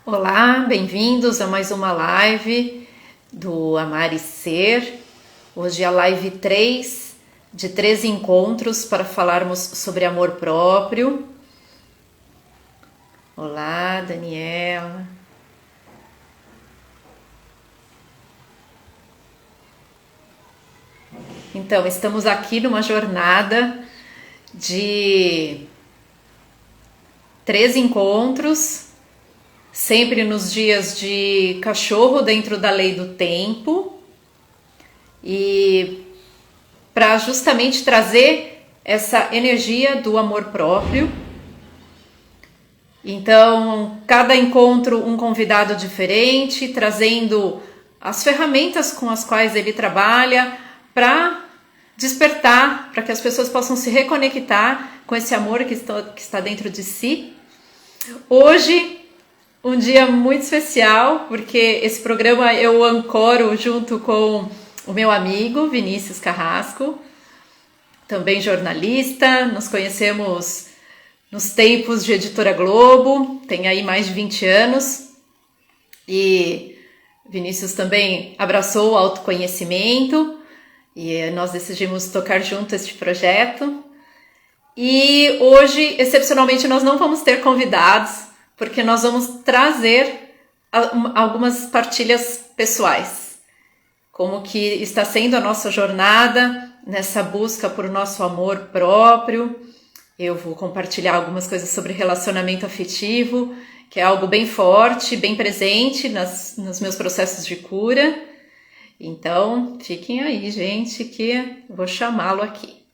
Olá, bem-vindos a mais uma live do Amar e Ser. Hoje é a live 3 de 3 encontros para falarmos sobre amor próprio. Olá, Daniela. Então, estamos aqui numa jornada de 3 encontros, sempre nos dias de cachorro dentro da lei do tempo, e para justamente trazer essa energia do amor próprio. Então, cada encontro um convidado diferente, trazendo as ferramentas com as quais ele trabalha para despertar, para que as pessoas possam se reconectar com esse amor que está dentro de si. Hoje, um dia muito especial, porque esse programa eu ancoro junto com o meu amigo Vinícius Carrasco, também jornalista. Nos conhecemos nos tempos de Editora Globo, tem aí mais de 20 anos, e Vinícius também abraçou o autoconhecimento, e nós decidimos tocar junto este projeto. E hoje, excepcionalmente, nós não vamos ter convidados, porque nós vamos trazer algumas partilhas pessoais, como que está sendo a nossa jornada nessa busca por nosso amor próprio. Eu vou compartilhar algumas coisas sobre relacionamento afetivo, que é algo bem forte, bem presente nos meus processos de cura. Então, fiquem aí, gente, que eu vou chamá-lo aqui.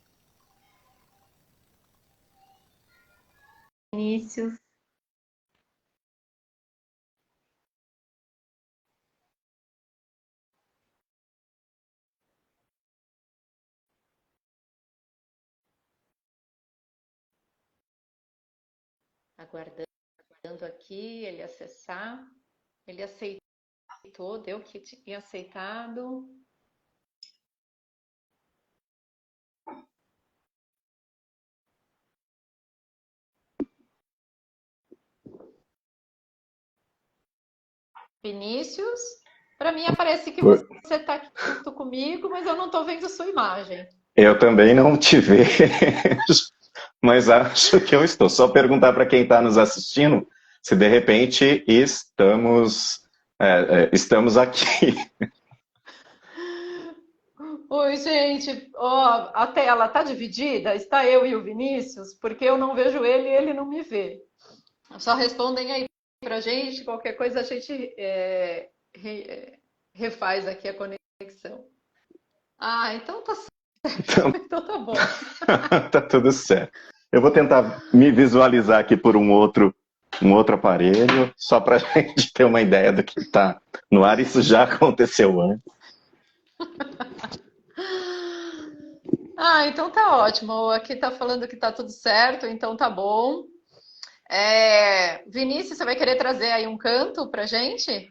Vinícius. Aguardando aqui ele acessar. Ele aceitou, deu que tinha aceitado. Vinícius, para mim aparece que você está aqui junto comigo, mas eu não estou vendo sua imagem. Eu também não te vejo, mas acho que eu estou. Só perguntar para quem está nos assistindo se de repente estamos aqui. Oi, gente. Ó, a tela está dividida? Está eu e o Vinícius? Porque eu não vejo ele e ele não me vê. Só respondem aí pra gente. Qualquer coisa a gente refaz aqui a conexão. Ah, então tá certo. Então, Então tá bom. tá tudo certo. Eu vou tentar me visualizar aqui por um outro aparelho, só para a gente ter uma ideia do que está no ar. Isso já aconteceu antes. Ah, então tá ótimo. Aqui tá falando que tá tudo certo, então tá bom. Vinícius, você vai querer trazer aí um canto pra gente?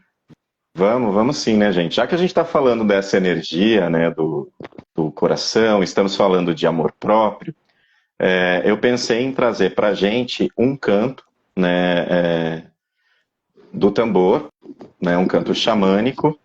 Vamos sim, né, gente? Já que a gente está falando dessa energia, né, do coração, estamos falando de amor próprio. Eu pensei em trazer para a gente um canto, né, do tambor, né, um canto xamânico,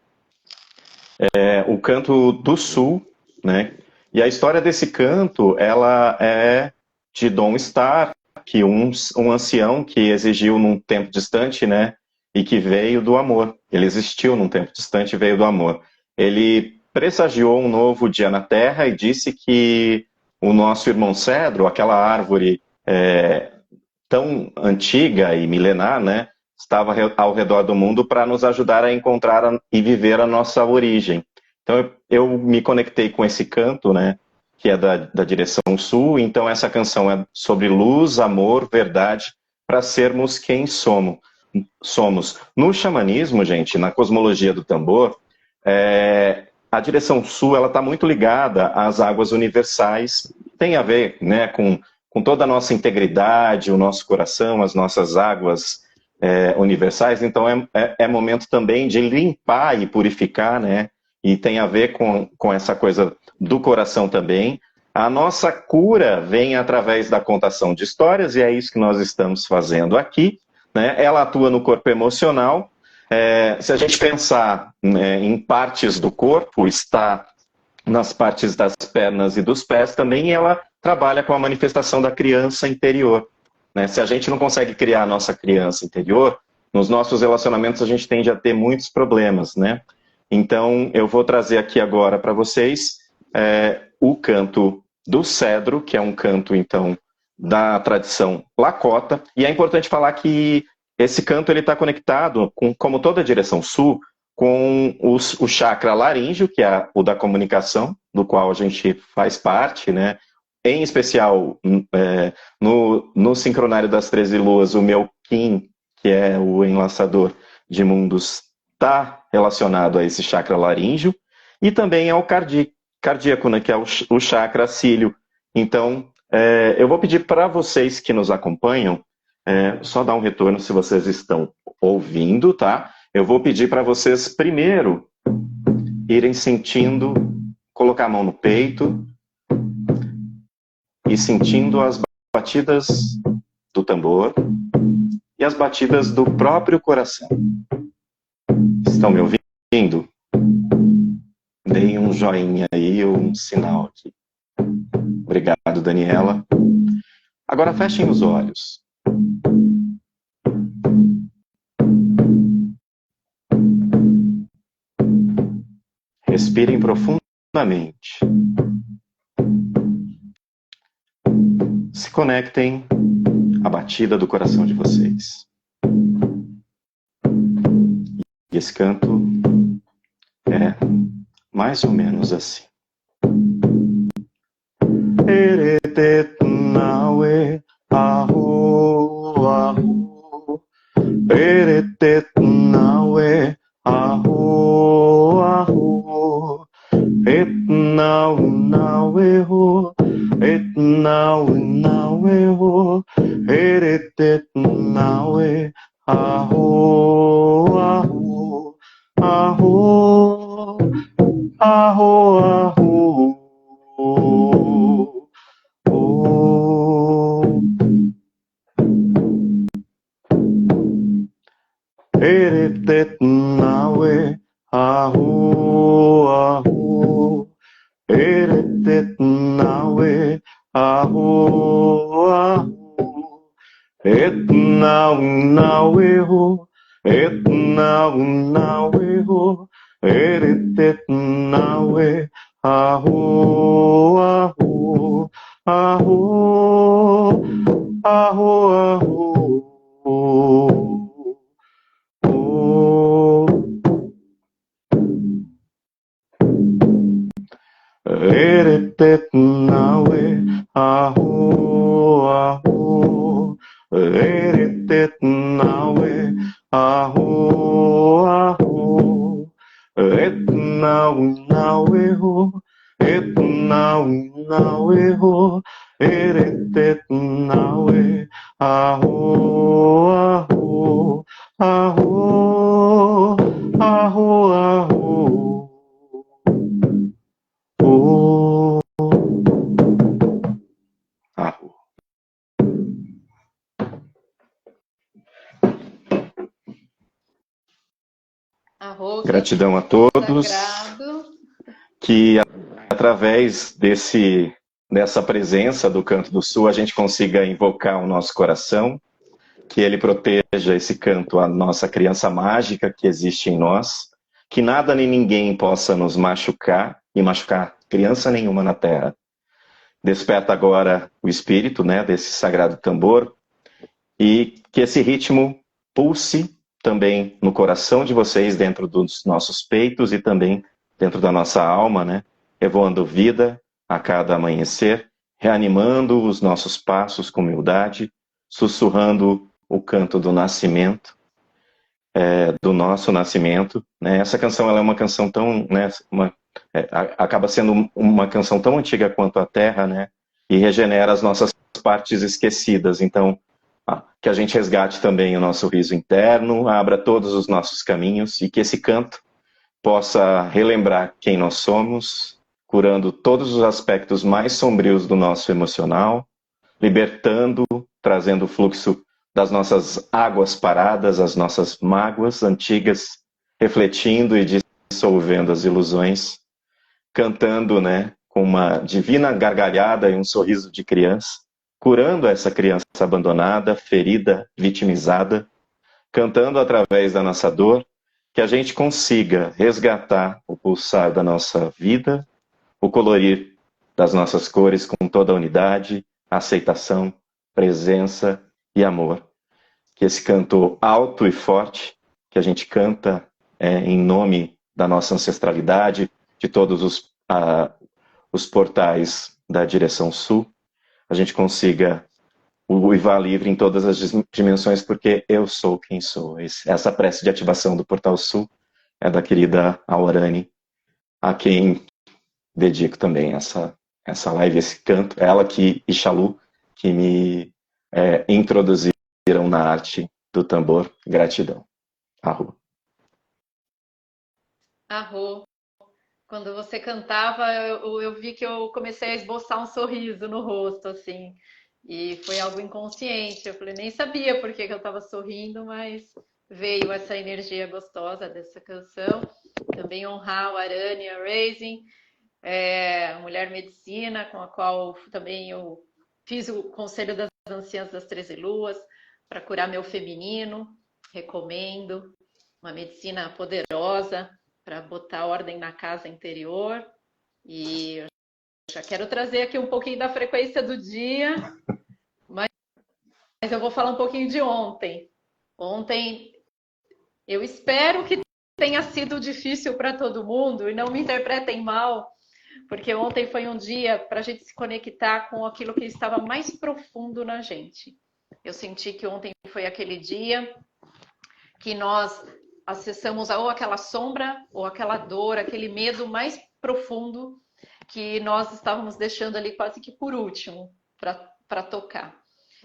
o canto do sul, né, e a história desse canto, ela é de Dom Stark, que um ancião que exigiu num tempo distante, né, e que veio do amor. Ele existiu num tempo distante e veio do amor. Ele pressagiou um novo dia na Terra e disse que o nosso irmão cedro, aquela árvore tão antiga e milenar, né, estava ao redor do mundo para nos ajudar a encontrar e viver a nossa origem. Então eu me conectei com esse canto, né, que é da direção sul. Então essa canção é sobre luz, amor, verdade, para sermos quem somos. No xamanismo, gente, na cosmologia do tambor, a direção sul ela está muito ligada às águas universais. Tem a ver, né, com toda a nossa integridade, o nosso coração, as nossas águas universais. Então é momento também de limpar e purificar, né? E tem a ver com essa coisa do coração também. A nossa cura vem através da contação de histórias, e é isso que nós estamos fazendo aqui. né? Ela atua no corpo emocional. Se a gente pensar, né, em partes do corpo, está nas partes das pernas e dos pés também, ela trabalha com a manifestação da criança interior, né? Se a gente não consegue criar a nossa criança interior, nos nossos relacionamentos a gente tende a ter muitos problemas, né? Então, eu vou trazer aqui agora para vocês o canto do cedro, que é um canto, então, da tradição Lakota. E é importante falar que esse canto está conectado, como toda a direção sul, com o chakra laríngeo, que é o da comunicação, do qual a gente faz parte, né? Em especial, no sincronário das 13 luas, o meu Kim, que é o enlaçador de mundos, está relacionado a esse chakra laríngeo, e também ao cardíaco, né, que é o chakra cílio. Então, eu vou pedir para vocês que nos acompanham, só dar um retorno se vocês estão ouvindo, tá? Eu vou pedir para vocês primeiro irem sentindo, colocar a mão no peito e sentindo as batidas do tambor e as batidas do próprio coração. Estão me ouvindo? Deem um joinha aí ou um sinal aqui. Obrigado, Daniela. Agora fechem os olhos. Respirem profundamente. Se conectem à batida do coração de vocês. E esse canto é mais ou menos assim. Erete naue aho aho. Erete naue aho aho. Et nau naue ho. Et nau naue ho. Erete naue aho aho. Aho aho aho. Eretet naue aho aho. Eretet naue aho aho. Et nau naue ho. Et nau naue ho. Eretet naue aho aho. Aho aho aho. Eretet naue aho aho. Eretet naue aho aho. Et nau naue ho. Et nau naue ho. Eretet naue aho aho. Aho aho aho. Aho. Arroz, Gratidão a todos, sagrado. que através dessa presença do Canto do Sul a gente consiga invocar o nosso coração, que ele proteja esse canto, a nossa criança mágica que existe em nós, que nada nem ninguém possa nos machucar e machucar criança nenhuma na Terra. Desperta agora o espírito, né, desse sagrado tambor, e que esse ritmo pulse também no coração de vocês, dentro dos nossos peitos e também dentro da nossa alma, né, evoando vida a cada amanhecer, reanimando os nossos passos com humildade, sussurrando o canto do nascimento, do nosso nascimento, né? Essa canção, ela é uma canção tão, né, acaba sendo uma canção tão antiga quanto a Terra, né? E regenera as nossas partes esquecidas. Então, que a gente resgate também o nosso riso interno, abra todos os nossos caminhos e que esse canto possa relembrar quem nós somos, curando todos os aspectos mais sombrios do nosso emocional, libertando, trazendo o fluxo das nossas águas paradas, as nossas mágoas antigas, refletindo e dissolvendo as ilusões, cantando, né, com uma divina gargalhada e um sorriso de criança, curando essa criança abandonada, ferida, vitimizada, cantando através da nossa dor, que a gente consiga resgatar o pulsar da nossa vida, o colorir das nossas cores com toda a unidade, aceitação, presença e amor. Que esse canto alto e forte, que a gente canta em nome da nossa ancestralidade, de todos os portais da direção sul, a gente consiga o Ivar livre em todas as dimensões, porque eu sou quem sou. Essa prece de ativação do Portal Sul é da querida Aurane, a quem dedico também essa live, esse canto. Ela e Xalu, que me introduziram na arte do tambor. Gratidão. Arro. Arro. Quando você cantava, eu vi que eu comecei a esboçar um sorriso no rosto, assim. E foi algo inconsciente. Eu falei, nem sabia por que que eu estava sorrindo, mas veio essa energia gostosa dessa canção. Também honrar o Arane, a Raising, a Mulher Medicina, com a qual também eu fiz o Conselho das Anciãs das 13 Luas para curar meu feminino. Recomendo. Uma medicina poderosa para botar ordem na casa interior. E eu já quero trazer aqui um pouquinho da frequência do dia, mas eu vou falar um pouquinho de ontem. Ontem, eu espero que tenha sido difícil para todo mundo e não me interpretem mal, porque ontem foi um dia para a gente se conectar com aquilo que estava mais profundo na gente. Eu senti que ontem foi aquele dia que nós acessamos ou aquela sombra, ou aquela dor, aquele medo mais profundo que nós estávamos deixando ali quase que por último para tocar.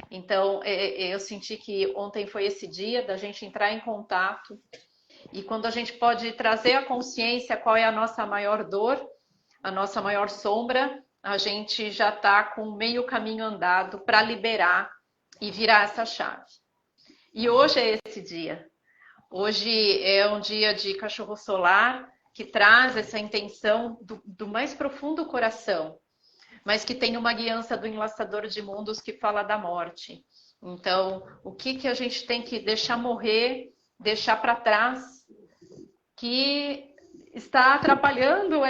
Então, eu senti que ontem foi esse dia da gente entrar em contato, e quando a gente pode trazer a consciência qual é a nossa maior dor, a nossa maior sombra, a gente já está com meio caminho andado para liberar e virar essa chave. E hoje é esse dia. Hoje é um dia de cachorro solar que traz essa intenção do mais profundo coração, mas que tem uma guiança do enlaçador de mundos que fala da morte. Então, o que a gente tem que deixar morrer, deixar para trás, que está atrapalhando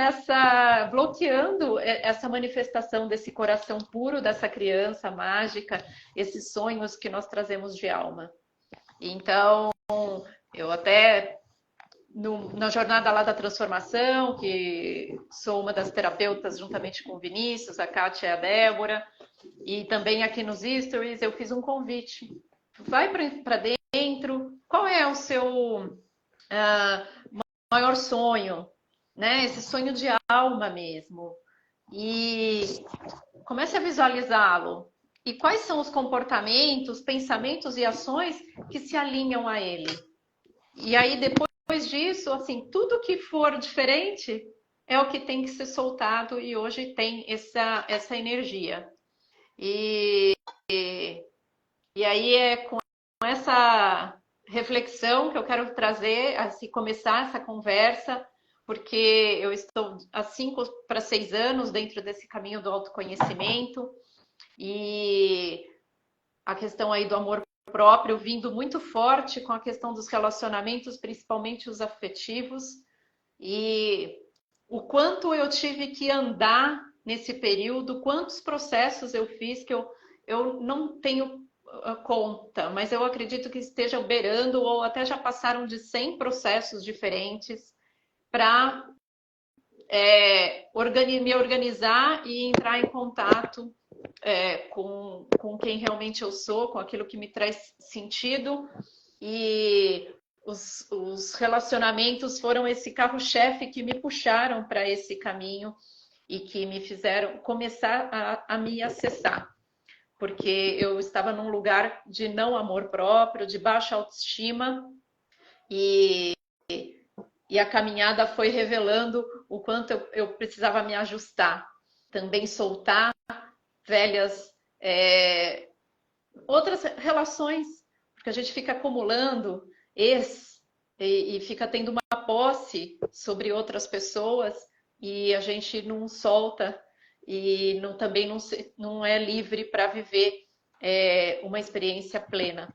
bloqueando essa manifestação desse coração puro dessa criança mágica, esses sonhos que nós trazemos de alma. Então, eu até, na jornada lá da transformação, que sou uma das terapeutas juntamente com o Vinícius, a Kátia e a Débora, e também aqui nos Stories, eu fiz um convite. Vai para dentro, qual é o seu maior sonho? Né? Esse sonho de alma mesmo. E comece a visualizá-lo. E quais são os comportamentos, pensamentos e ações que se alinham a ele? E aí, depois disso, assim, tudo que for diferente é o que tem que ser soltado, e hoje tem essa energia. E aí é com essa reflexão que eu quero trazer, assim, começar essa conversa, porque eu estou há 5 para 6 anos dentro desse caminho do autoconhecimento, e a questão aí do amor próprio vindo muito forte com a questão dos relacionamentos, principalmente os afetivos, e o quanto eu tive que andar nesse período, quantos processos eu fiz que eu não tenho conta, mas eu acredito que estejam beirando ou até já passaram de 100 processos diferentes para me organizar e entrar em contato com quem realmente eu sou, com aquilo que me traz sentido. E os relacionamentos foram esse carro-chefe que me puxaram para esse caminho e que me fizeram começar a me acessar. Porque eu estava num lugar de não amor próprio, de baixa autoestima, e a caminhada foi revelando o quanto eu precisava me ajustar. Também soltar velhas outras relações, porque a gente fica acumulando e fica tendo uma posse sobre outras pessoas e a gente não solta e também não é livre para viver uma experiência plena.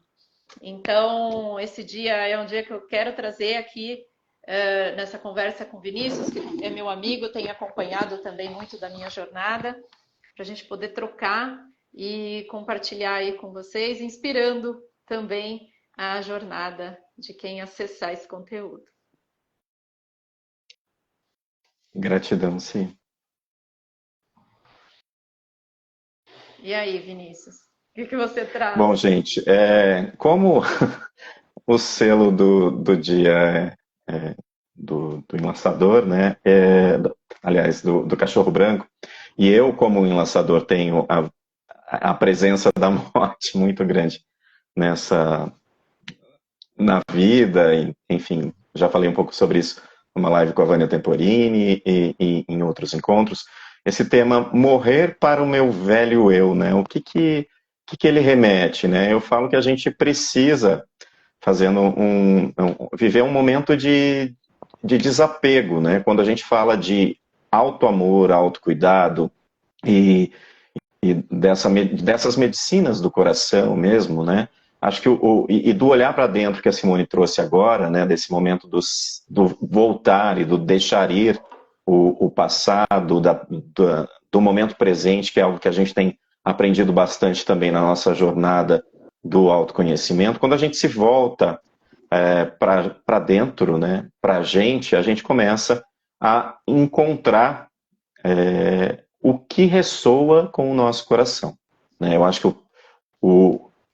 Então, esse dia é um dia que eu quero trazer aqui nessa conversa com o Vinícius, que é meu amigo, tem acompanhado também muito da minha jornada, para a gente poder trocar e compartilhar aí com vocês, inspirando também a jornada de quem acessar esse conteúdo. Gratidão, sim. E aí, Vinícius, o que você traz? Bom, gente, como o selo do dia do enlaçador, né? Aliás, do cachorro branco, e eu, como enlaçador, tenho a presença da morte muito grande na vida, enfim, já falei um pouco sobre isso numa live com a Vânia Temporini e em outros encontros. Esse tema, morrer para o meu velho eu, né? O que ele remete, né? Eu falo que a gente precisa viver um momento de desapego, né? Quando a gente fala de auto-amor, autocuidado e dessas medicinas do coração mesmo, né? Acho que e do olhar para dentro que a Simone trouxe agora, né? Desse momento do voltar e do deixar ir o passado, do momento presente, que é algo que a gente tem aprendido bastante também na nossa jornada do autoconhecimento. Quando a gente se volta para dentro, né? Para a gente começa a encontrar o que ressoa com o nosso coração, né? Eu acho que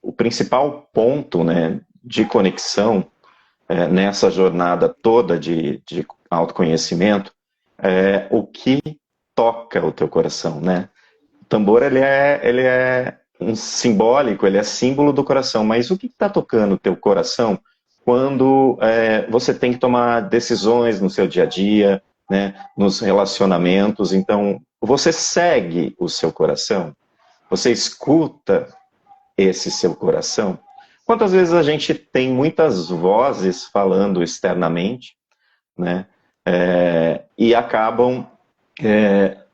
o principal ponto, né, de conexão nessa jornada toda de autoconhecimento é o que toca o teu coração, né? O tambor, ele é um simbólico, ele é símbolo do coração, mas o que está tocando o teu coração quando você tem que tomar decisões no seu dia a dia, né, nos relacionamentos? Então, você segue o seu coração? Você escuta esse seu coração? Quantas vezes a gente tem muitas vozes falando externamente, né, e acabam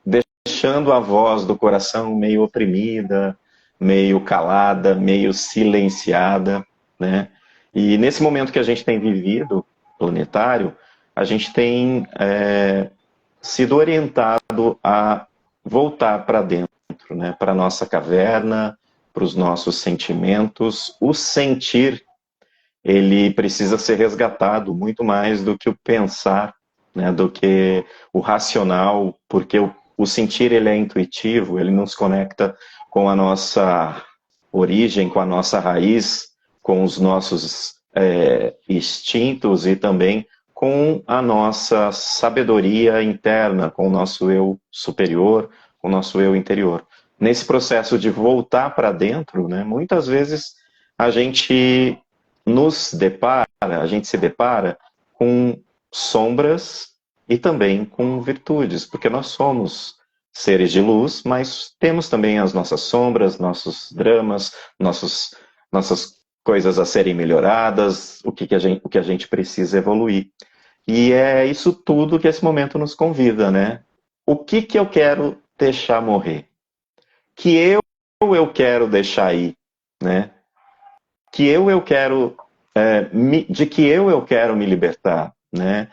deixando a voz do coração meio oprimida, meio calada, meio silenciada, né? E nesse momento que a gente tem vivido, planetário, a gente tem sido orientado a voltar para dentro, né? Para a nossa caverna, para os nossos sentimentos. O sentir, ele precisa ser resgatado muito mais do que o pensar, né? Do que o racional, porque o sentir, ele é intuitivo, ele nos conecta com a nossa origem, com a nossa raiz, com os nossos instintos e também com a nossa sabedoria interna, com o nosso eu superior, com o nosso eu interior. Nesse processo de voltar para dentro, né, muitas vezes a gente se depara com sombras e também com virtudes, porque nós somos seres de luz, mas temos também as nossas sombras, nossos dramas, nossas coisas a serem melhoradas, o que a gente precisa evoluir. E é isso tudo que esse momento nos convida, né? O que eu quero deixar morrer? Que eu quero deixar ir, né? Que eu quero, de que eu quero me libertar, né?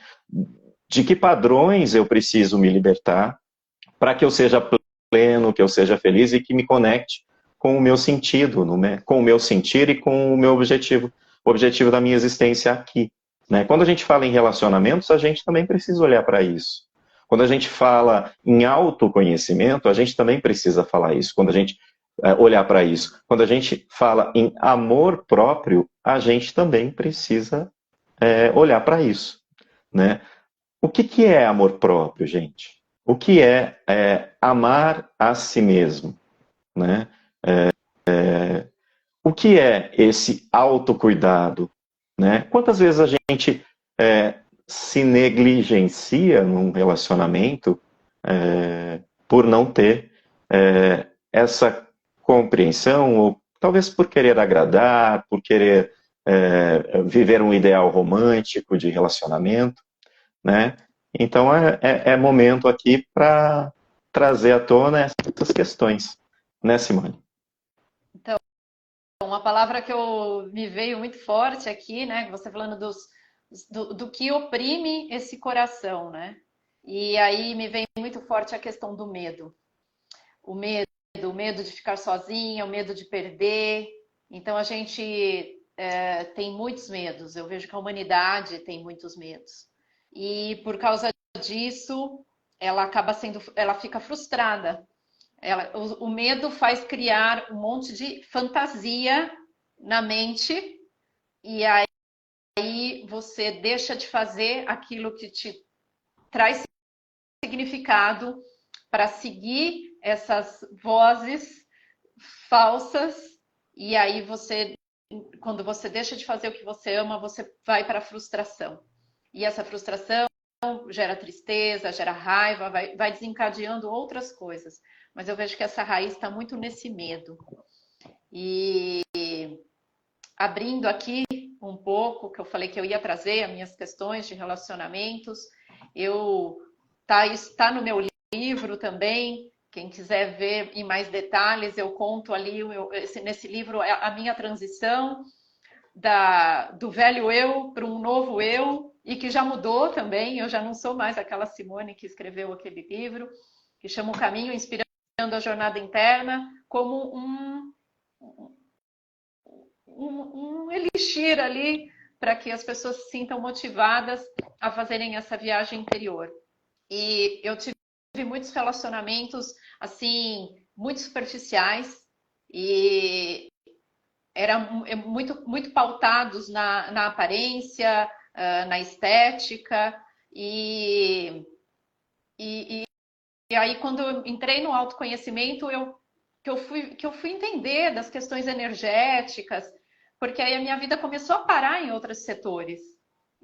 De que padrões eu preciso me libertar para que eu seja pleno, que eu seja feliz e que me conecte com o meu sentido, com o meu sentir e com o meu objetivo, o objetivo da minha existência aqui, né? Quando a gente fala em relacionamentos, a gente também precisa olhar para isso. Quando a gente fala em autoconhecimento, a gente também precisa falar isso. Quando a gente olhar para isso. Quando a gente fala em amor próprio, a gente também precisa olhar para isso, né? O que é amor próprio, gente? O que é amar a si mesmo, né? O que é esse autocuidado, né? Quantas vezes a gente se negligencia num relacionamento por não ter essa compreensão, ou talvez por querer agradar, por querer viver um ideal romântico de relacionamento, né? Então é momento aqui para trazer à tona essas questões, né, Simone? Então, uma palavra que me veio muito forte aqui, né? Você falando do que oprime esse coração, né? E aí me vem muito forte a questão do medo. O medo, o medo de ficar sozinha, o medo de perder. Então a gente tem muitos medos. Eu vejo que a humanidade tem muitos medos. E por causa disso, ela fica frustrada. O medo faz criar um monte de fantasia na mente e aí você deixa de fazer aquilo que te traz significado para seguir essas vozes falsas e aí quando você deixa de fazer o que você ama, você vai para a frustração. E essa frustração gera tristeza, gera raiva, vai desencadeando outras coisas. Mas eu vejo que essa raiz está muito nesse medo. E abrindo aqui um pouco, que eu falei que eu ia trazer as minhas questões de relacionamentos, está no meu livro também. Quem quiser ver em mais detalhes, eu conto ali nesse livro a minha transição do velho eu para um novo eu, e que já mudou também. Eu já não sou mais aquela Simone que escreveu aquele livro, que chama O Caminho, inspirando a jornada interna, como um elixir ali para que as pessoas se sintam motivadas a fazerem essa viagem interior. E eu tive muitos relacionamentos assim muito superficiais e eram muito pautados na aparência, na estética e, e aí quando eu entrei no autoconhecimento que eu fui entender das questões energéticas, porque aí a minha vida começou a parar em outros setores.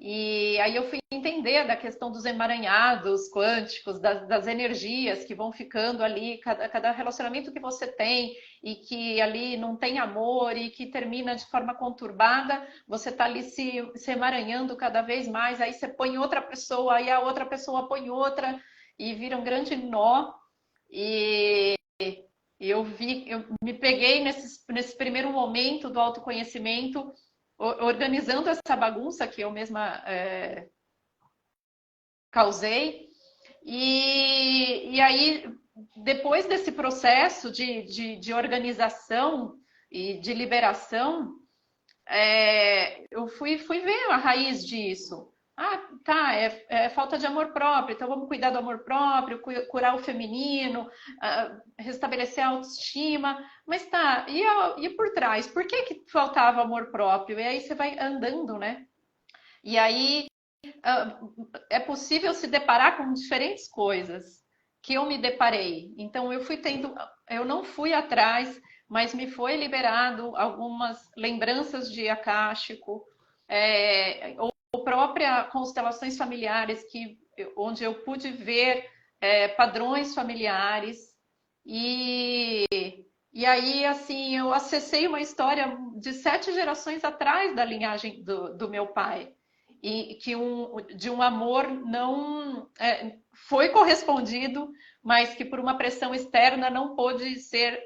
E aí eu fui entender da questão dos emaranhados quânticos, das energias que vão ficando ali, cada relacionamento que você tem e que ali não tem amor e que termina de forma conturbada, você está ali se emaranhando cada vez mais, aí você põe outra pessoa, aí a outra pessoa põe outra e vira um grande nó. E eu me peguei nesse primeiro momento do autoconhecimento, organizando essa bagunça que eu mesma causei. E aí, depois desse processo de organização e de liberação, eu fui ver a raiz disso. Ah, tá, é falta de amor próprio, então vamos cuidar do amor próprio, curar o feminino, restabelecer a autoestima. Mas tá, e por trás? Por que faltava amor próprio? E aí você vai andando, né? E aí é possível se deparar com diferentes coisas que eu me deparei. Então eu não fui atrás, mas me foi liberado algumas lembranças de akáshico, ou própria constelações familiares onde eu pude ver padrões familiares e e aí, assim, eu acessei uma história de 7 gerações atrás da linhagem do meu pai e que de um amor não foi correspondido, mas que por uma pressão externa não pôde ser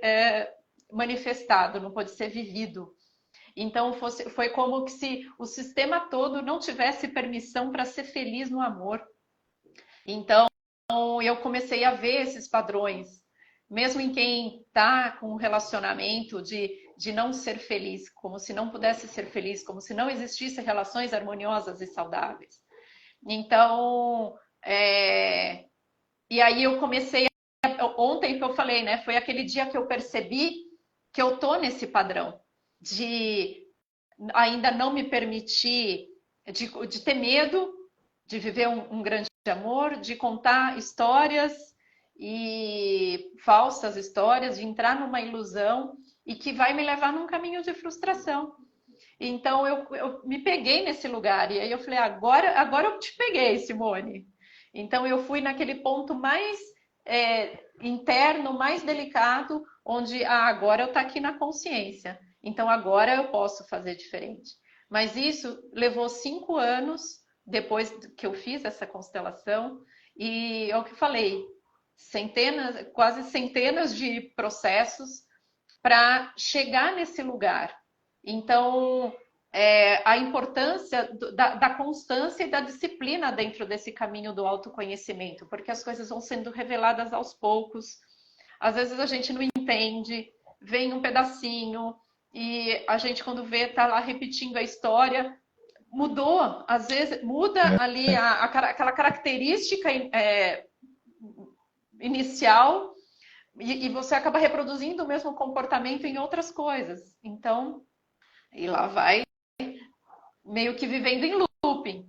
manifestado, não pôde ser vivido. Então foi como se o sistema todo não tivesse permissão para ser feliz no amor. Então eu comecei a ver esses padrões, mesmo em quem está com um relacionamento de não ser feliz, como se não pudesse ser feliz, como se não existissem relações harmoniosas e saudáveis. Então, e aí eu comecei, ontem que eu falei, né, foi aquele dia que eu percebi que eu tô nesse padrão de ainda não me permitir, de ter medo de viver um grande amor, de contar histórias e falsas histórias, de entrar numa ilusão e que vai me levar num caminho de frustração. Então eu me peguei nesse lugar e aí eu falei, agora eu te peguei, Simone. Então eu fui naquele ponto mais interno, mais delicado, onde agora eu tô aqui na consciência. Então agora eu posso fazer diferente. Mas isso levou 5 anos depois que eu fiz essa constelação, e é o que eu falei, centenas, quase centenas de processos para chegar nesse lugar. Então, a importância da constância e da disciplina dentro desse caminho do autoconhecimento, porque as coisas vão sendo reveladas aos poucos. Às vezes a gente não entende, vem um pedacinho e a gente, quando vê, tá lá repetindo a história. Mudou, às vezes muda ali aquela característica inicial e você acaba reproduzindo o mesmo comportamento em outras coisas. Então, e lá vai meio que vivendo em looping.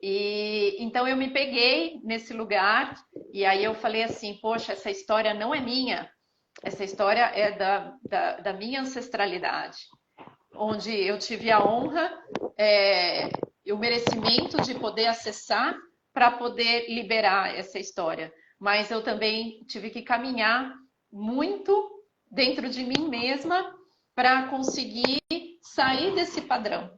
E então eu me peguei nesse lugar e aí eu falei assim, poxa, essa história não é minha, essa história é da minha ancestralidade, onde eu tive a honra e o merecimento de poder acessar para poder liberar essa história. Mas eu também tive que caminhar muito dentro de mim mesma para conseguir sair desse padrão.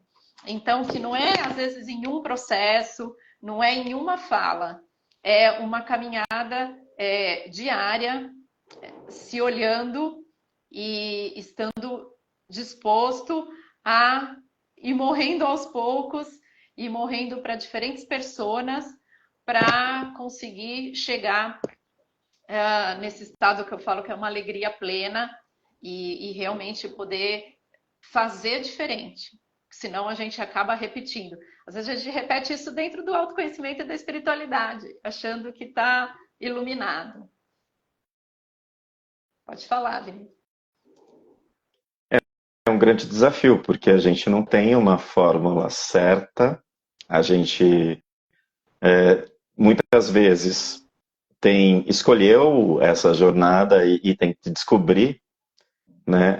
Então, que não é às vezes em um processo, não é em uma fala, é uma caminhada diária, se olhando e estando disposto a ir morrendo aos poucos e morrendo para diferentes personas para conseguir chegar nesse estado que eu falo que é uma alegria plena e realmente poder fazer diferente. Senão a gente acaba repetindo. Às vezes a gente repete isso dentro do autoconhecimento e da espiritualidade, achando que está iluminado. Pode falar, Vinícius. É um grande desafio, porque a gente não tem uma fórmula certa, a gente muitas vezes escolheu essa jornada e tem que descobrir, né,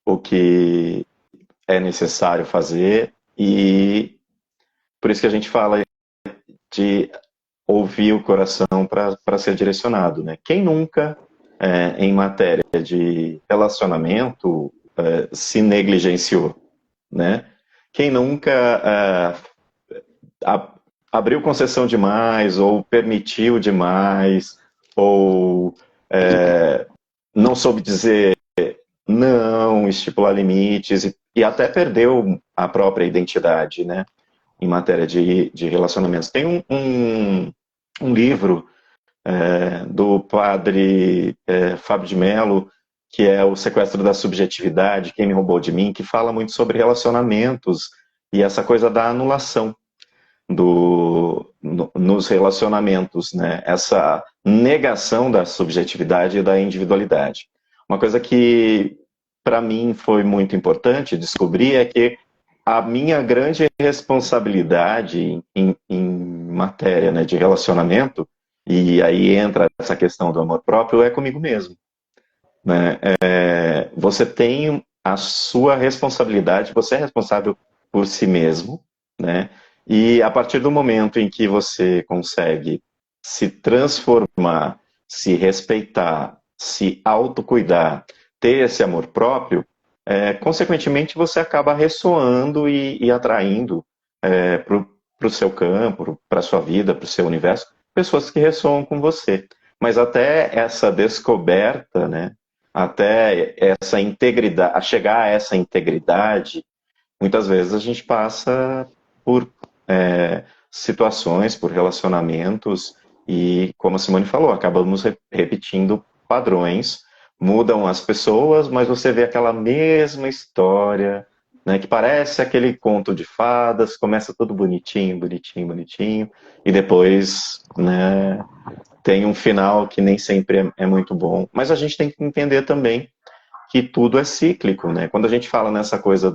o que é necessário fazer, e por isso que a gente fala de ouvir o coração para ser direcionado, né? Quem nunca, em matéria de relacionamento, se negligenciou, né? Quem nunca abriu concessão demais, ou permitiu demais, ou não soube dizer não, estipular limites, e até perdeu a própria identidade, né? Em matéria de relacionamentos. Tem um livro do padre Fábio de Mello, que é O Sequestro da Subjetividade, Quem Me Roubou de Mim, que fala muito sobre relacionamentos e essa coisa da anulação nos relacionamentos, né? Essa negação da subjetividade e da individualidade. Uma coisa que para mim foi muito importante descobrir é que a minha grande responsabilidade em matéria, né, de relacionamento, e aí entra essa questão do amor próprio, é comigo mesmo, né? Você tem a sua responsabilidade, você é responsável por si mesmo, né? E a partir do momento em que você consegue se transformar, se respeitar, se autocuidar, ter esse amor próprio, consequentemente você acaba ressoando e atraindo para o seu campo, para a sua vida, para o seu universo, pessoas que ressoam com você. Mas até essa descoberta, né, até essa integridade, a chegar a essa integridade, muitas vezes a gente passa por situações, por relacionamentos, e como a Simone falou, acabamos repetindo padrões, mudam as pessoas, mas você vê aquela mesma história, né, que parece aquele conto de fadas, começa tudo bonitinho, bonitinho, bonitinho, e depois, né, tem um final que nem sempre é muito bom. Mas a gente tem que entender também que tudo é cíclico, né? Quando a gente fala nessa coisa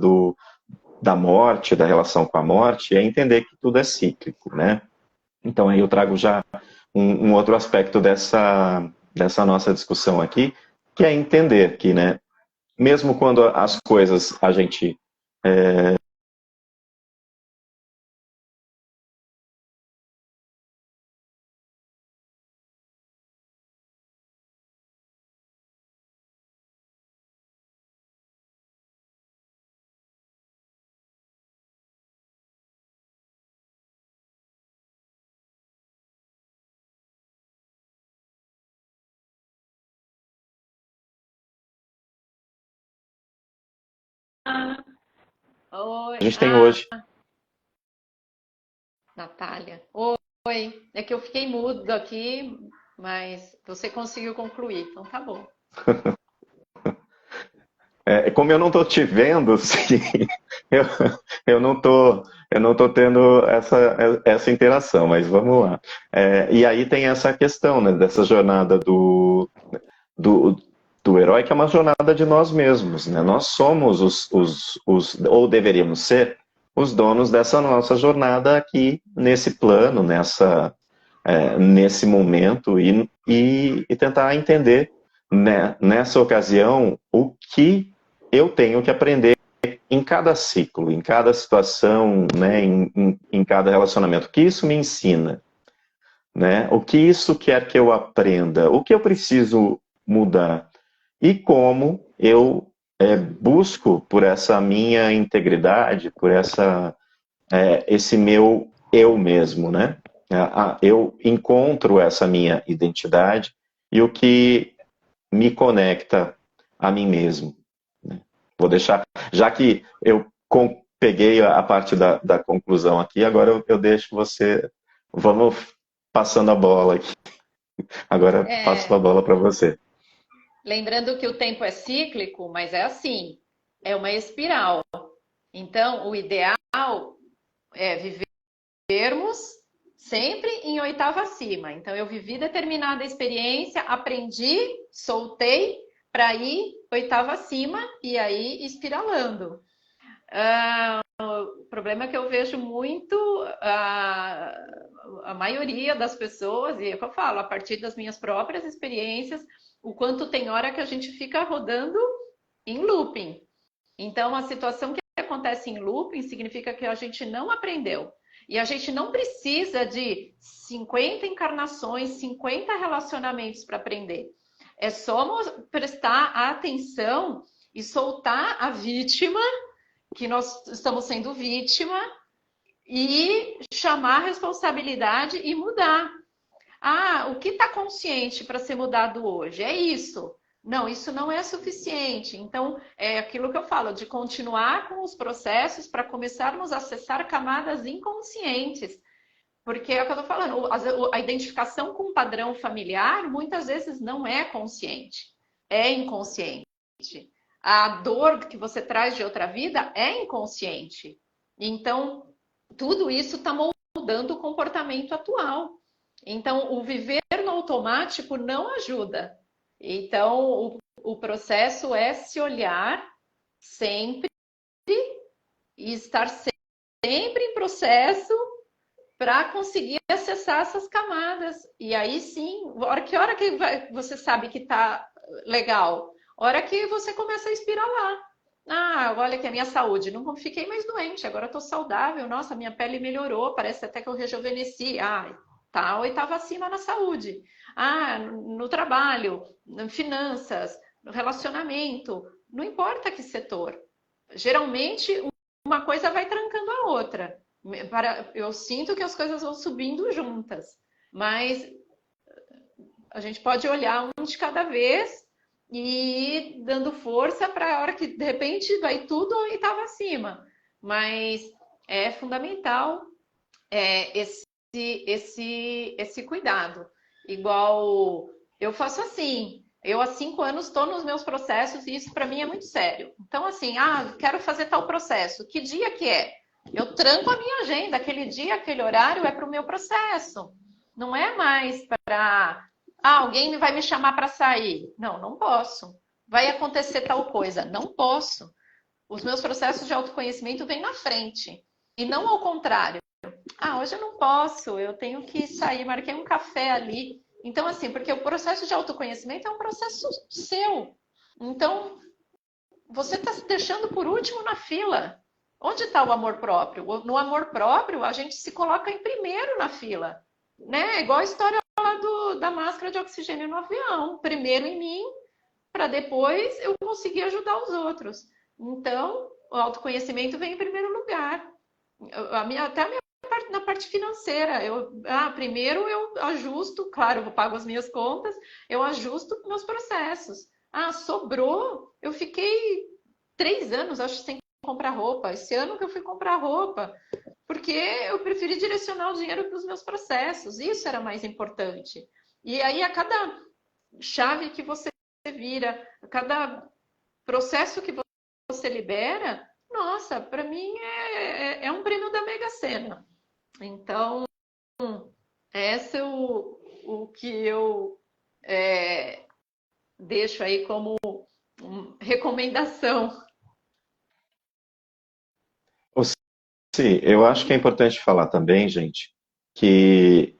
da morte, da relação com a morte, é entender que tudo é cíclico, né? Então aí eu trago já um outro aspecto dessa nossa discussão aqui, que é entender que, né, mesmo quando as coisas a gente Oi, A gente tem hoje. Natália. Oi, é que eu fiquei mudo aqui, mas você conseguiu concluir, então tá bom. Como eu não estou te vendo, sim, eu, eu não tô tendo essa interação, mas vamos lá. E aí tem essa questão, né, dessa jornada do, do herói, que é uma jornada de nós mesmos, né? Nós somos ou deveríamos ser, os donos dessa nossa jornada aqui nesse plano, nesse momento, e tentar entender, né, nessa ocasião, o que eu tenho que aprender em cada ciclo, em cada situação, né, em cada relacionamento. O que isso me ensina? Né? O que isso quer que eu aprenda? O que eu preciso mudar? E como eu busco por essa minha integridade, por esse meu eu mesmo, né? Eu encontro essa minha identidade e o que me conecta a mim mesmo. Né? Vou deixar, já que eu peguei a parte da conclusão aqui, agora eu deixo você. Vamos passando a bola aqui. Agora passo a É, bola para você. lembrando que o tempo é cíclico, mas é assim, é uma espiral. Então, o ideal é vivermos sempre em oitava acima. Então, eu vivi determinada experiência, aprendi, soltei para ir oitava acima e aí espiralando. O problema é que eu vejo muito a maioria das pessoas, e é o que eu falo, a partir das minhas próprias experiências, o quanto tem hora que a gente fica rodando em looping. Então, a situação que acontece em looping significa que a gente não aprendeu. E a gente não precisa de 50 encarnações, 50 relacionamentos para aprender. É só prestar atenção e soltar a vítima, que nós estamos sendo vítima, e chamar a responsabilidade e mudar. Ah, o que está consciente para ser mudado hoje? É isso. Não, isso não é suficiente. Então, é aquilo que eu falo, de continuar com os processos para começarmos a acessar camadas inconscientes. Porque é o que eu estou falando, a identificação com o padrão familiar muitas vezes não é consciente, é inconsciente. A dor que você traz de outra vida é inconsciente. Então, tudo isso está moldando o comportamento atual. Então, o viver no automático não ajuda. Então, o processo é se olhar sempre e estar sempre em processo para conseguir acessar essas camadas. E aí sim, hora que você sabe que está legal? Hora que você começa a espiralar. Ah, olha que a minha saúde, não fiquei mais doente, agora estou saudável, nossa, minha pele melhorou, parece até que eu rejuvenesci. Ah, tá, oitava acima na saúde. Ah, no trabalho, em finanças, no relacionamento, não importa que setor. Geralmente, uma coisa vai trancando a outra. Eu sinto que as coisas vão subindo juntas, mas a gente pode olhar um de cada vez e ir dando força para a hora que de repente vai tudo e estava acima. Mas é fundamental esse cuidado. Igual eu faço assim. Eu há 5 anos estou nos meus processos e isso para mim é muito sério. Então, assim, quero fazer tal processo. Que dia que é? Eu tranco a minha agenda. Aquele dia, aquele horário é para o meu processo. Não é mais para alguém vai me chamar para sair. Não, não posso. Vai acontecer tal coisa. Não posso. Os meus processos de autoconhecimento vêm na frente. E não ao contrário. Hoje eu não posso, eu tenho que sair, marquei um café ali. Então, assim, porque o processo de autoconhecimento é um processo seu. Então, você está se deixando por último na fila. Onde está o amor próprio? No amor próprio, a gente se coloca em primeiro na fila. Né? Igual a história lá da máscara de oxigênio no avião. Primeiro em mim, para depois eu conseguir ajudar os outros. Então, o autoconhecimento vem em primeiro lugar. Até a minha na parte financeira, primeiro eu ajusto, claro, eu pago as minhas contas, eu ajusto meus processos. Sobrou, eu fiquei 3 anos, acho, sem comprar roupa. Esse ano que eu fui comprar roupa, porque eu preferi direcionar o dinheiro para os meus processos. Isso era mais importante. E aí, a cada chave que você vira, a cada processo que você libera, nossa, para mim é um prêmio da Mega Sena. Então, esse é o que eu deixo aí como recomendação. Sim, eu acho que é importante falar também, gente, que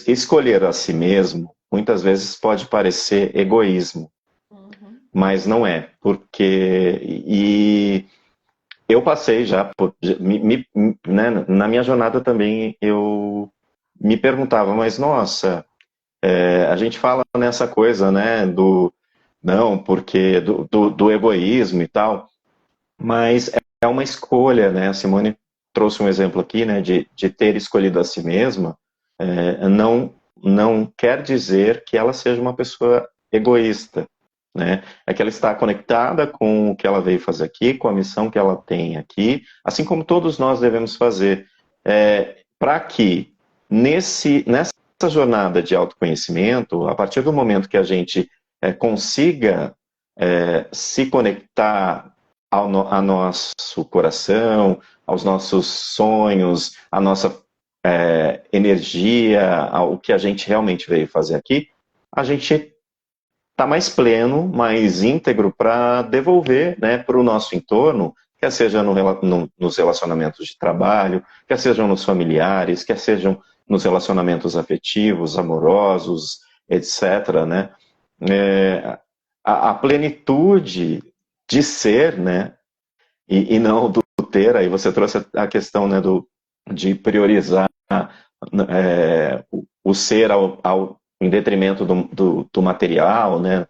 escolher a si mesmo muitas vezes pode parecer egoísmo, Uhum. mas não é, porque eu passei já né, na minha jornada também eu me perguntava, mas nossa, a gente fala nessa coisa, né, do não, porque do egoísmo e tal, mas é uma escolha, né? A Simone trouxe um exemplo aqui, né, de ter escolhido a si mesma, não quer dizer que ela seja uma pessoa egoísta, né? É que ela está conectada com o que ela veio fazer aqui, com a missão que ela tem aqui, assim como todos nós devemos fazer, para que nessa jornada de autoconhecimento, a partir do momento que a gente consiga se conectar a nosso coração, aos nossos sonhos, à nossa energia, ao que a gente realmente veio fazer aqui, a gente está mais pleno, mais íntegro para devolver, né, para o nosso entorno, quer seja nos relacionamentos de trabalho, quer sejam nos familiares, quer sejam nos relacionamentos afetivos, amorosos, etc., né? A plenitude de ser, né, e não do ter, aí você trouxe a questão, né, de priorizar o ser em detrimento do material, né,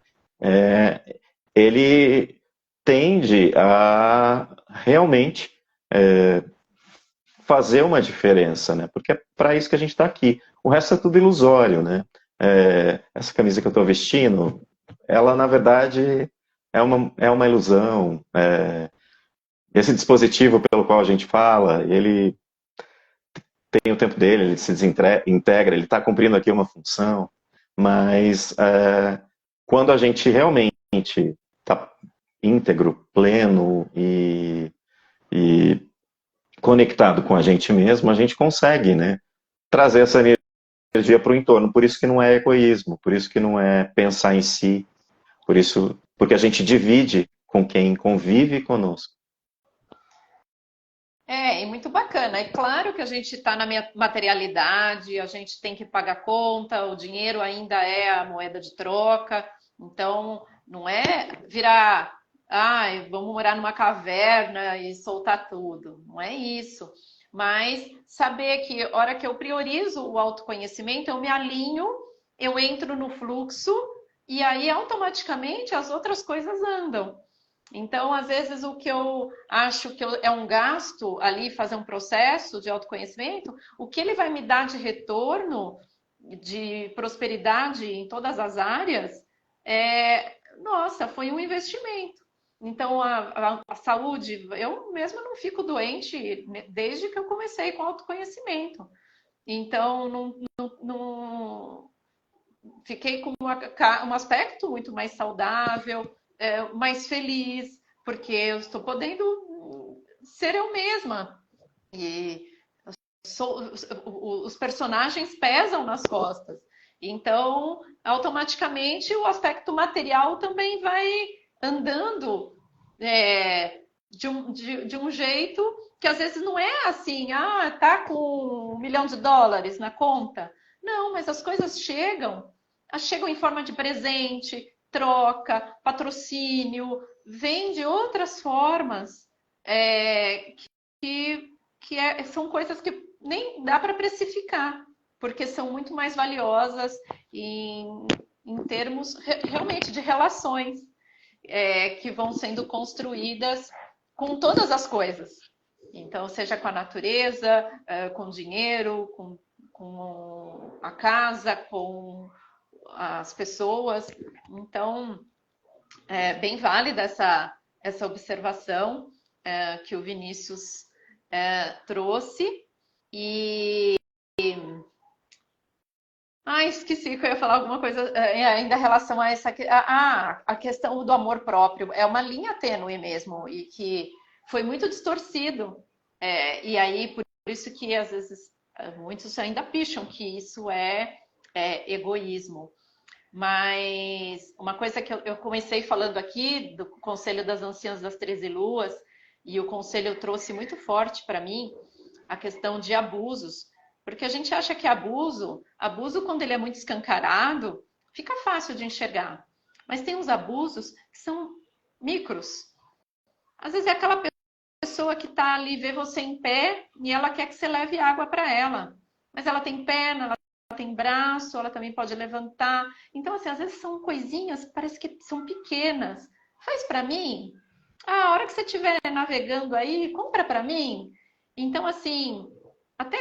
ele tende a realmente fazer uma diferença, né, porque é para isso que a gente está aqui. O resto é tudo ilusório, né. Essa camisa que eu estou vestindo, ela, na verdade, é uma ilusão. Esse dispositivo pelo qual a gente fala, ele tem o tempo dele, ele se desintegra, ele está cumprindo aqui uma função, mas quando a gente realmente está íntegro, pleno e conectado com a gente mesmo, a gente consegue, né, trazer essa energia para o entorno. Por isso que não é egoísmo, por isso que não é pensar em si, porque a gente divide com quem convive conosco. E muito bacana. É claro que a gente está na materialidade, a gente tem que pagar conta, o dinheiro ainda é a moeda de troca, então não é virar, ai, vamos morar numa caverna e soltar tudo. Não é isso. Mas saber que a hora que eu priorizo o autoconhecimento, eu me alinho, eu entro no fluxo e aí automaticamente as outras coisas andam. Então, às vezes, o que eu acho que é um gasto ali, fazer um processo de autoconhecimento, o que ele vai me dar de retorno, de prosperidade em todas as áreas, nossa, foi um investimento. Então, a saúde, eu mesma não fico doente desde que eu comecei com autoconhecimento. Então, não fiquei com um aspecto muito mais saudável, mais feliz, porque eu estou podendo ser eu mesma. E os personagens pesam nas costas. Então, automaticamente, o aspecto material também vai andando de um jeito que às vezes não é assim, tá com US$ 1 milhão na conta. Não, mas as coisas chegam em forma de presente, troca, patrocínio, vem de outras formas que, são coisas que nem dá para precificar, porque são muito mais valiosas em termos realmente de relações que vão sendo construídas com todas as coisas. Então, seja com a natureza, com dinheiro, com a casa, com as pessoas. Então, é bem válida essa observação. que o Vinícius trouxe. E esqueci que eu ia falar alguma coisa ainda em relação a essa a questão do amor próprio. É uma linha tênue mesmo e que foi muito distorcido. E aí por isso que às vezes muitos ainda picham que isso é egoísmo. Mas uma coisa que eu comecei falando aqui do Conselho das Anciãs das 13 Luas, e o conselho trouxe muito forte para mim a questão de abusos, porque a gente acha que abuso quando ele é muito escancarado, fica fácil de enxergar. Mas tem uns abusos que são micros. Às vezes é aquela pessoa que está ali, vê você em pé e ela quer que você leve água para ela. Mas ela tem perna, ela tem braço, ela também pode levantar. Então, assim, às vezes são coisinhas, parece que são pequenas. Faz para mim. A hora que você estiver navegando aí, compra para mim. Então, assim, até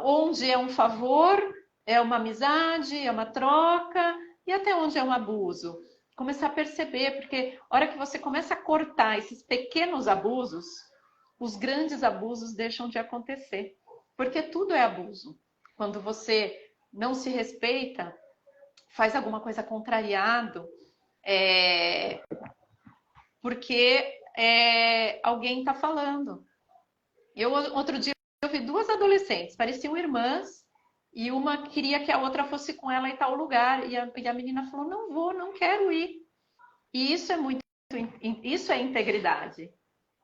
onde é um favor, é uma amizade, é uma troca, e até onde é um abuso. Começar a perceber, porque a hora que você começa a cortar esses pequenos abusos, os grandes abusos deixam de acontecer. Porque tudo é abuso. Quando você não se respeita, faz alguma coisa contrariado, porque alguém está falando. Outro dia, eu vi duas adolescentes, pareciam irmãs, e uma queria que a outra fosse com ela em tal lugar, e a menina falou, não vou, não quero ir. E isso é integridade.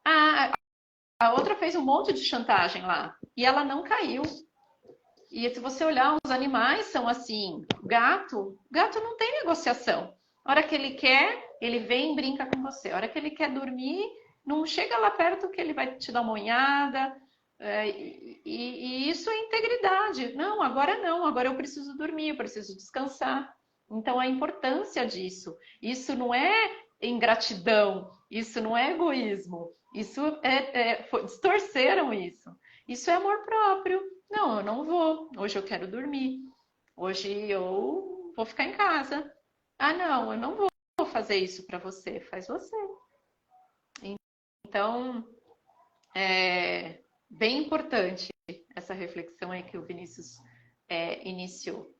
A outra fez um monte de chantagem lá, e ela não caiu. E se você olhar, os animais são assim, gato não tem negociação. A hora que ele quer, ele vem e brinca com você. A hora que ele quer dormir, não chega lá perto que ele vai te dar uma unhada. E isso é integridade. Não, agora eu preciso dormir, eu preciso descansar. Então, a importância disso. Isso não é ingratidão, isso não é egoísmo. Isso distorceram isso. Isso é amor próprio. Não, eu não vou. Hoje eu quero dormir. Hoje eu vou ficar em casa. Não, eu não vou fazer isso para você. Faz você. Então, é bem importante essa reflexão aí que o Vinícius iniciou.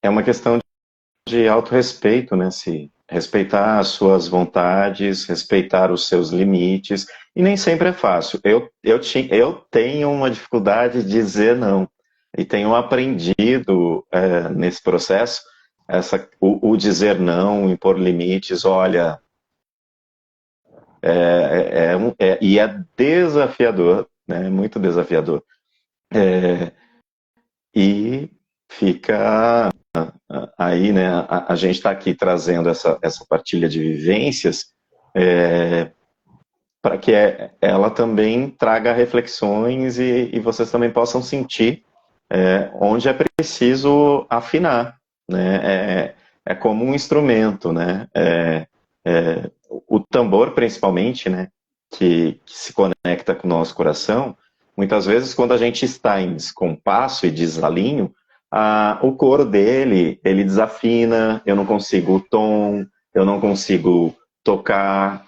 É uma questão de autorrespeito, né? Se respeitar as suas vontades, respeitar os seus limites, e nem sempre é fácil. Eu tenho uma dificuldade de dizer não, e tenho aprendido nesse processo o dizer não, impor limites. Olha, e é desafiador, né? Muito desafiador. E fica aí, né? A gente está aqui trazendo essa partilha de vivências para que ela também traga reflexões e vocês também possam sentir onde é preciso afinar, né? É como um instrumento, né? O tambor, principalmente, né? Que se conecta com o nosso coração. Muitas vezes, quando a gente está em descompasso e desalinho, o coro dele, ele desafina, eu não consigo o tom, eu não consigo tocar.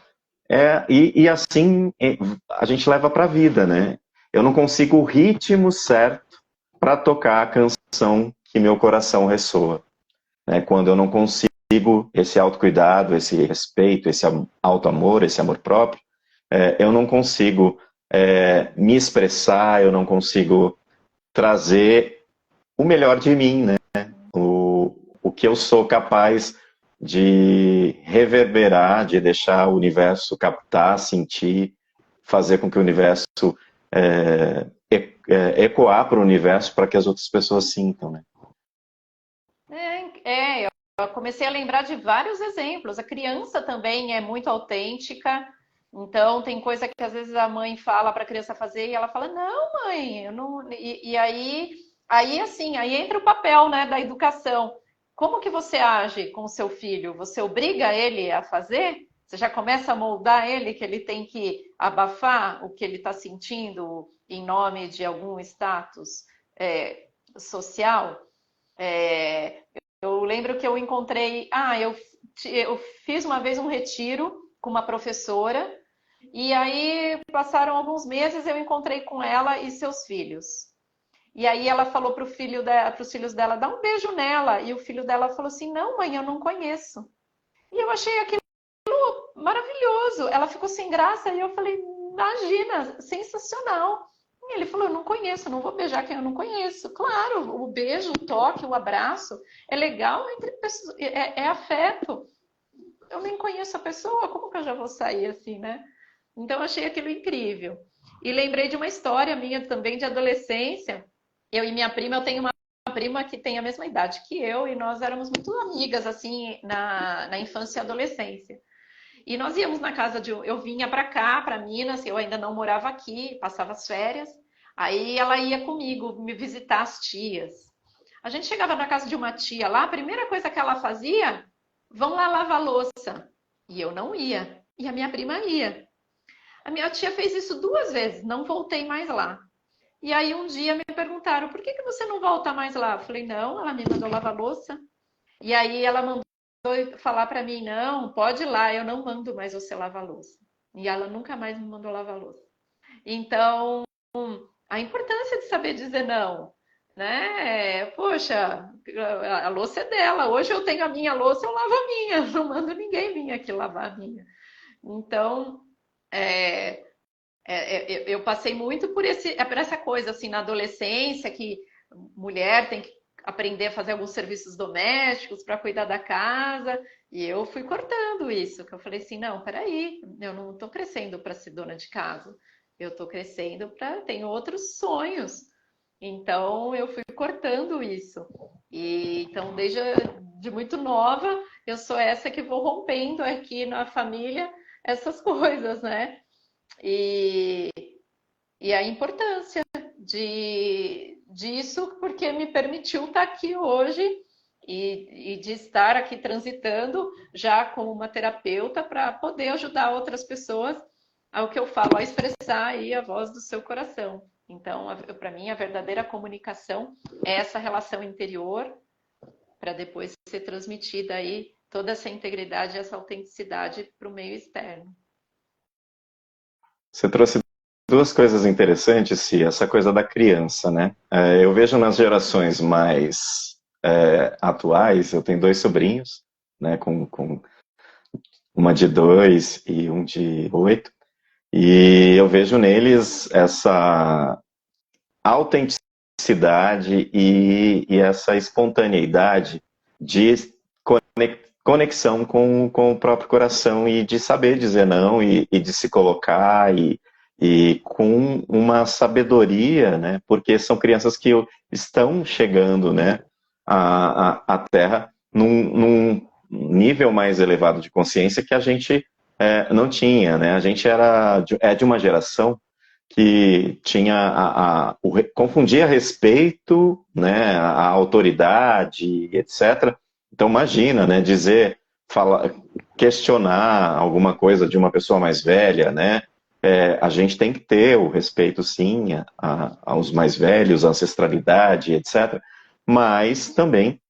E assim a gente leva para a vida, né? Eu não consigo o ritmo certo para tocar a canção que meu coração ressoa. Né? Quando eu não consigo esse autocuidado, esse respeito, esse auto-amor, esse amor próprio, eu não consigo me expressar, eu não consigo trazer o melhor de mim, né? O que eu sou capaz de reverberar, de deixar o universo captar, sentir, fazer com que o universo ecoar para o universo para que as outras pessoas sintam, né? Eu comecei a lembrar de vários exemplos. A criança também é muito autêntica. Então, tem coisa que às vezes a mãe fala para a criança fazer e ela fala, não, mãe, eu não. E aí, assim, aí entra o papel, né, da educação. Como que você age com o seu filho? Você obriga ele a fazer? Você já começa a moldar ele que ele tem que abafar o que ele está sentindo em nome de algum status social? Eu lembro que eu encontrei. Eu fiz uma vez um retiro com uma professora E aí passaram alguns meses, eu encontrei com ela e seus filhos. E aí ela falou para os filhos dela, dá um beijo nela. E o filho dela falou assim, não, mãe, eu não conheço. E eu achei aquilo maravilhoso. Ela ficou sem graça e eu falei, imagina, sensacional. E ele falou, eu não conheço, não vou beijar quem eu não conheço. Claro, o beijo, o toque, o abraço é legal entre pessoas, é afeto. Eu nem conheço a pessoa, como que eu já vou sair assim, né? Então eu achei aquilo incrível. E lembrei de uma história minha também de adolescência. Eu e minha prima, eu tenho uma prima que tem a mesma idade que eu, e nós éramos muito amigas, assim, na infância e adolescência. E nós íamos na casa de. Eu vinha para cá, para Minas, eu ainda não morava aqui, passava as férias. Aí ela ia comigo me visitar as tias. A gente chegava na casa de uma tia lá, a primeira coisa que ela fazia, vão lá lavar louça. E eu não ia. E a minha prima ia. A minha tia fez isso 2 vezes, não voltei mais lá. E aí um dia me perguntaram, por que que você não volta mais lá? Eu falei, não, ela me mandou lavar louça. E aí ela mandou falar para mim, não, pode ir lá, eu não mando mais você lavar louça. E ela nunca mais me mandou lavar louça. Então, a importância de saber dizer não, né? Poxa, a louça é dela. Hoje eu tenho a minha louça, eu lavo a minha. Não mando ninguém vir aqui lavar a minha. Então, é, eu passei muito por essa coisa assim na adolescência que mulher tem que aprender a fazer alguns serviços domésticos para cuidar da casa e eu fui cortando isso, que eu falei assim, não, peraí, eu não estou crescendo para ser dona de casa, eu estou crescendo para tenho outros sonhos. Então eu fui cortando isso. E então desde de muito nova eu sou essa que vou rompendo aqui na família essas coisas, né? E, e a importância disso, porque me permitiu estar aqui hoje e de estar aqui transitando já como uma terapeuta para poder ajudar outras pessoas ao que eu falo, a expressar aí a voz do seu coração. Então, para mim, a verdadeira comunicação é essa relação interior para depois ser transmitida aí toda essa integridade, essa autenticidade para o meio externo. Você trouxe duas coisas interessantes, Cia, essa coisa da criança, né? Eu vejo nas gerações mais atuais, eu tenho dois sobrinhos, né, com uma de 2 e um de 8, e eu vejo neles essa autenticidade e essa espontaneidade de conexão com o próprio coração e de saber dizer não e de se colocar e com uma sabedoria, né? Porque são crianças que estão chegando, né, à Terra num nível mais elevado de consciência que a gente não tinha, né? A gente é de uma geração que tinha confundia respeito, né, a autoridade, etc. Então imagina, né, dizer, falar, questionar alguma coisa de uma pessoa mais velha, né? A gente tem que ter o respeito, sim, aos mais velhos, a ancestralidade, etc. Mas também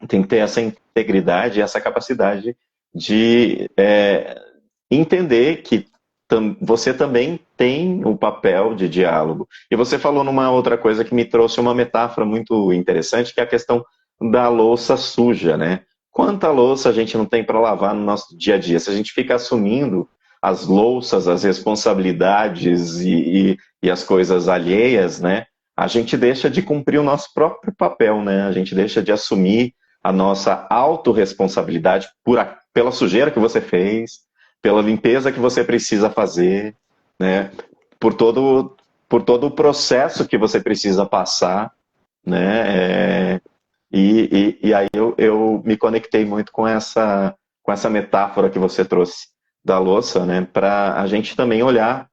tem que ter essa integridade, essa capacidade de entender que você também tem um papel de diálogo. E você falou numa outra coisa que me trouxe uma metáfora muito interessante, que é a questão da louça suja, né? Quanta louça a gente não tem para lavar no nosso dia a dia? Se a gente fica assumindo as louças, as responsabilidades e as coisas alheias, né? A gente deixa de cumprir o nosso próprio papel, né? A gente deixa de assumir a nossa autorresponsabilidade pela sujeira que você fez, pela limpeza que você precisa fazer, né? Por todo o processo que você precisa passar, né? E aí eu me conectei muito com essa metáfora que você trouxe da louça, né? Para a gente também olhar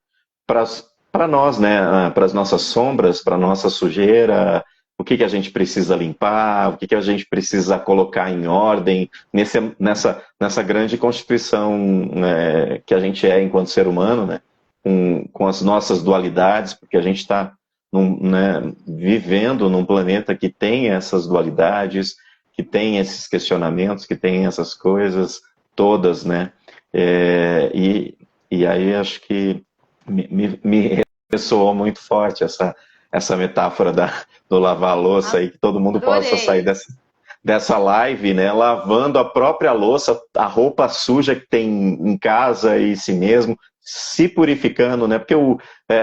para nós, né? Para as nossas sombras, para a nossa sujeira, o que a gente precisa limpar, o que a gente precisa colocar em ordem nessa grande constituição, né, que a gente é enquanto ser humano, né? Com as nossas dualidades, porque a gente está né, vivendo num planeta que tem essas dualidades, que tem esses questionamentos, que tem essas coisas todas, né? E aí acho que me ressoou muito forte essa metáfora do lavar a louça aí, que todo mundo possa sair Adorei. dessa live, né, lavando a própria louça, a roupa suja que tem em casa e si mesmo, se purificando, né, porque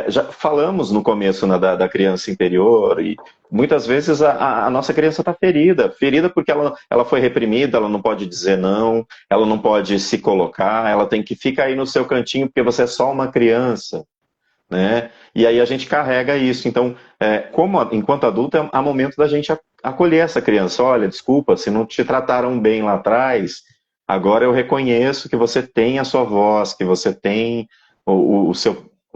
já falamos no começo, né, da criança interior, e muitas vezes a nossa criança está ferida porque ela foi reprimida, ela não pode dizer não, ela não pode se colocar, ela tem que ficar aí no seu cantinho porque você é só uma criança, né? E aí a gente carrega isso. Então, enquanto adulto, há momento da gente acolher essa criança. Olha, desculpa, se não te trataram bem lá atrás, agora eu reconheço que você tem a sua voz, que você tem o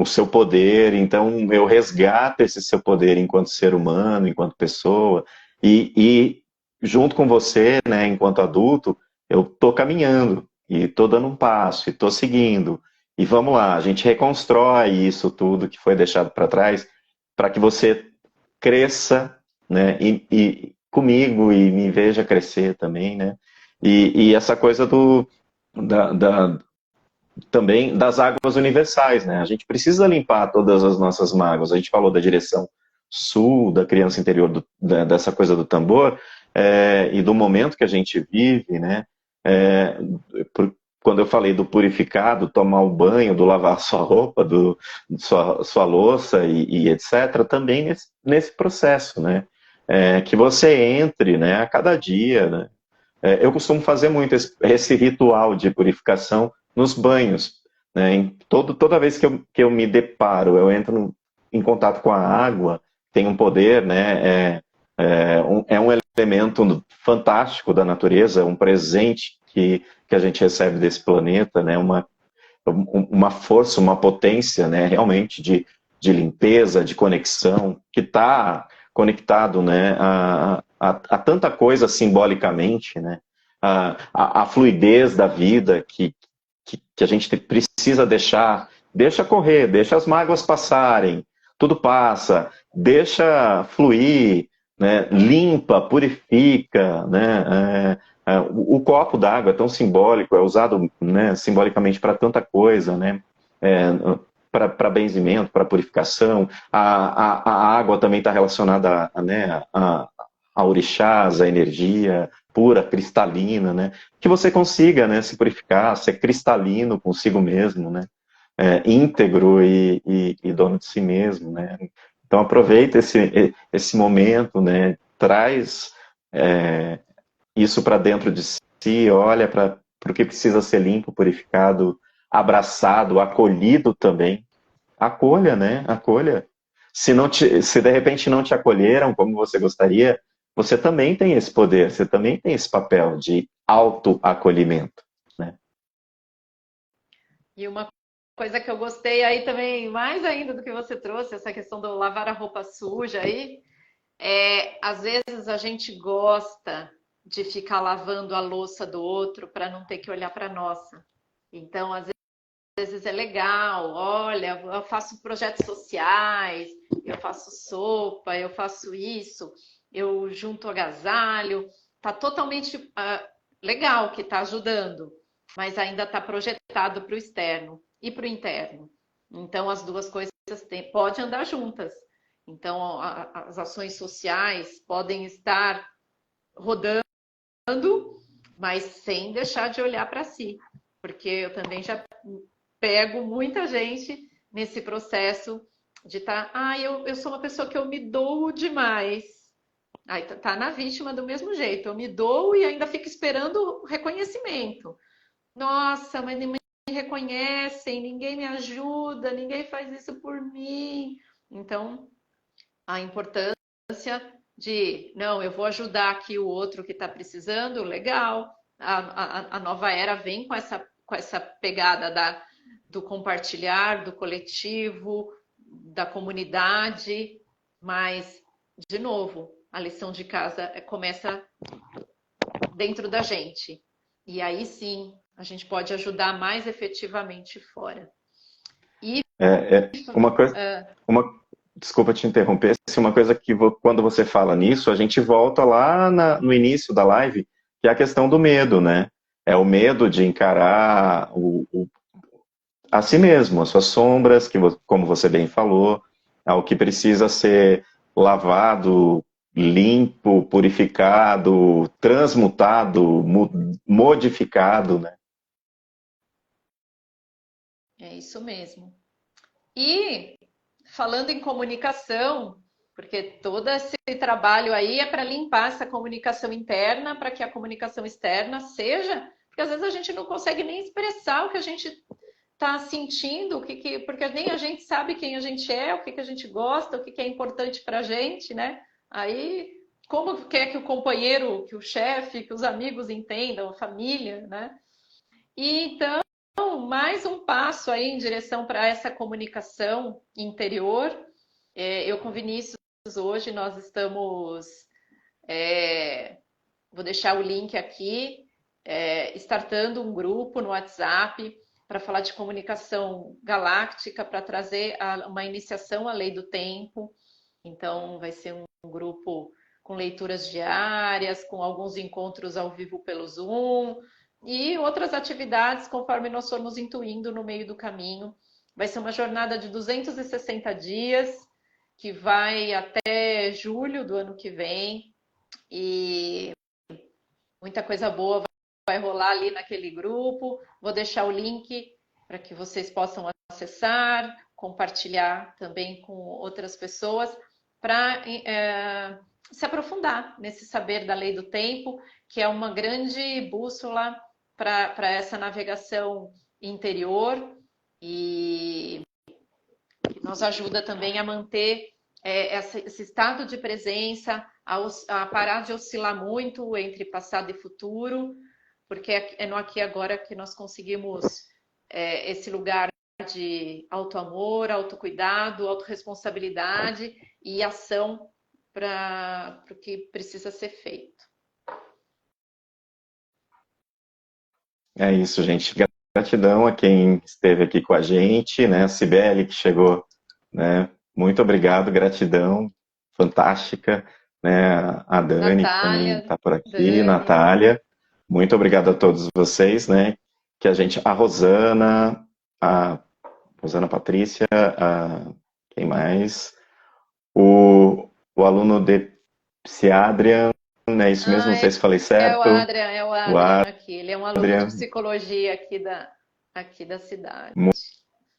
seu poder, então eu resgato esse seu poder enquanto ser humano, enquanto pessoa, e junto com você, né, enquanto adulto, eu tô caminhando, e tô dando um passo, e tô seguindo, e vamos lá, a gente reconstrói isso tudo que foi deixado para trás, para que você cresça, né, e comigo, e me veja crescer também, né, e essa coisa da, da, também das águas universais, né? A gente precisa limpar todas as nossas mágoas. A gente falou da direção sul, da criança interior, dessa coisa do tambor, e do momento que a gente vive, né? É, quando eu falei do purificado, tomar o banho, do lavar sua roupa, sua louça e etc., também nesse processo, né? Que você entre, né, a cada dia, né? Eu costumo fazer muito esse ritual de purificação nos banhos. Né? Toda vez que eu me deparo, eu entro em contato com a água, tem um poder, né? É um elemento fantástico da natureza, um presente que a gente recebe desse planeta, né? Uma força, uma potência, né? Realmente de limpeza, de conexão, que está conectado, né? A tanta coisa simbolicamente, né? A fluidez da vida que a gente precisa deixa correr, deixa as mágoas passarem, tudo passa, deixa fluir, né? Limpa, purifica, né? O copo d'água é tão simbólico, é usado, né, simbolicamente para tanta coisa, né? É, para benzimento, para purificação. A água também está relacionada né, a orixás, a energia pura, cristalina, né? Que você consiga, né, se purificar, ser cristalino consigo mesmo, né? Íntegro e dono de si mesmo, né? Então aproveita esse momento, né? Traz isso para dentro de si, olha para o que precisa ser limpo, purificado, abraçado, acolhido também. Acolha, né? Acolha. Se de repente não te acolheram como você gostaria, você também tem esse poder, você também tem esse papel de autoacolhimento, né? E uma coisa que eu gostei aí também, mais ainda do que você trouxe, essa questão do lavar a roupa suja aí, às vezes a gente gosta de ficar lavando a louça do outro para não ter que olhar para a nossa. Então, às vezes é legal, olha, eu faço projetos sociais, eu faço sopa, eu faço isso, eu junto agasalho, tá totalmente legal que está ajudando, mas ainda está projetado para o externo e para o interno. Então as duas coisas podem andar juntas. Então as ações sociais podem estar rodando, mas sem deixar de olhar para si, porque eu também já pego muita gente nesse processo de estar, eu sou uma pessoa que eu me dou demais. Aí tá na vítima do mesmo jeito, eu me dou e ainda fico esperando reconhecimento. Nossa, mas nem me reconhecem, ninguém me ajuda, ninguém faz isso por mim. Então, a importância de, não, eu vou ajudar aqui o outro que está precisando, legal. A nova era vem com essa pegada do compartilhar, do coletivo, da comunidade, mas, de novo, a lição de casa começa dentro da gente. E aí sim, a gente pode ajudar mais efetivamente fora. E Uma coisa, uma, desculpa te interromper, uma coisa que quando você fala nisso, a gente volta lá no início da live, que é a questão do medo, né? É o medo de encarar a si mesmo, as suas sombras, como você bem falou, ao que precisa ser lavado, limpo, purificado, transmutado, modificado, né? É isso mesmo. E falando em comunicação, porque todo esse trabalho aí é para limpar essa comunicação interna, para que a comunicação externa seja, porque às vezes a gente não consegue nem expressar o que a gente está sentindo, porque nem a gente sabe quem a gente é, o que a gente gosta, o que é importante para a gente, né? Aí, como quer que o companheiro, que o chefe, que os amigos entendam, a família, né? E então, mais um passo aí em direção para essa comunicação interior. Eu com Vinícius hoje nós estamos, vou deixar o link aqui, startando um grupo no WhatsApp para falar de comunicação galáctica, para trazer uma iniciação à lei do tempo. Então, vai ser um grupo com leituras diárias, com alguns encontros ao vivo pelo Zoom e outras atividades conforme nós formos intuindo no meio do caminho. Vai ser uma jornada de 260 dias, que vai até julho do ano que vem. E muita coisa boa vai rolar ali naquele grupo. Vou deixar o link para que vocês possam acessar, compartilhar também com outras pessoas, para se aprofundar nesse saber da lei do tempo, que é uma grande bússola para essa navegação interior e nos ajuda também a manter esse estado de presença, a parar de oscilar muito entre passado e futuro, porque é no aqui e agora que nós conseguimos esse lugar de auto-amor, autocuidado, autorresponsabilidade e ação para o que precisa ser feito. É isso, gente. Gratidão a quem esteve aqui com a gente, né? A Cibele, que chegou, né? Muito obrigado, gratidão, fantástica, né? A Dani, que também Natália, está por aqui, Dani, Natália. Muito obrigado a todos vocês, né? Que a a Rosana Patrícia, quem mais? O aluno de Psiadrian, é isso mesmo? Não sei se falei certo. É o O Adrian aqui. Ele é um aluno de Adrian. psicologia aqui da cidade.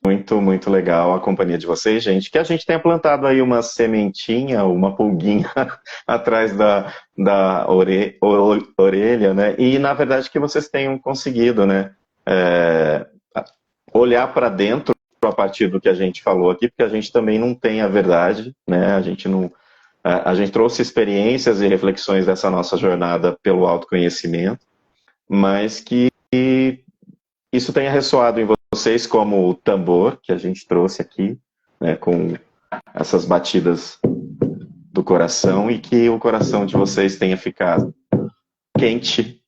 Muito, muito legal a companhia de vocês, gente. Que a gente tenha plantado aí uma sementinha, uma pulguinha atrás da orelha, né? E, na verdade, que vocês tenham conseguido, né? é, Olhar para dentro a partir do que a gente falou aqui, porque a gente também não tem a verdade, né? A gente não. A gente trouxe experiências e reflexões dessa nossa jornada pelo autoconhecimento, mas que isso tenha ressoado em vocês como o tambor que a gente trouxe aqui, né, com essas batidas do coração, e que o coração de vocês tenha ficado quente,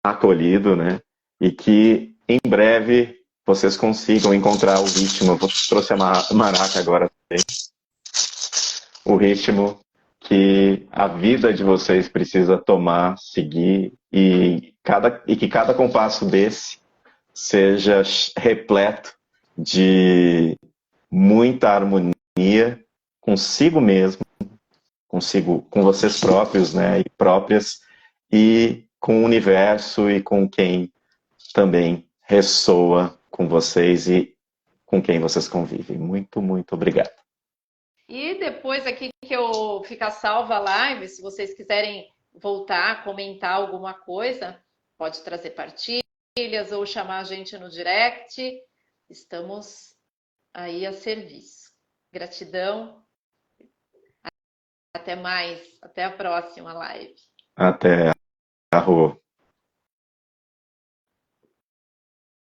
acolhido, né, e que em breve vocês consigam encontrar o ritmo. Eu trouxe a maraca agora também, o ritmo que a vida de vocês precisa tomar, seguir, e que cada compasso desse seja repleto de muita harmonia consigo mesmo, com vocês próprios, né, e próprias, e com o universo e com quem também ressoa com vocês e com quem vocês convivem. Muito, muito obrigado. E depois aqui que eu ficar salva a live, se vocês quiserem voltar, comentar alguma coisa, pode trazer partilhas ou chamar a gente no direct. Estamos aí a serviço. Gratidão. Até mais. Até a próxima live. Até a rua.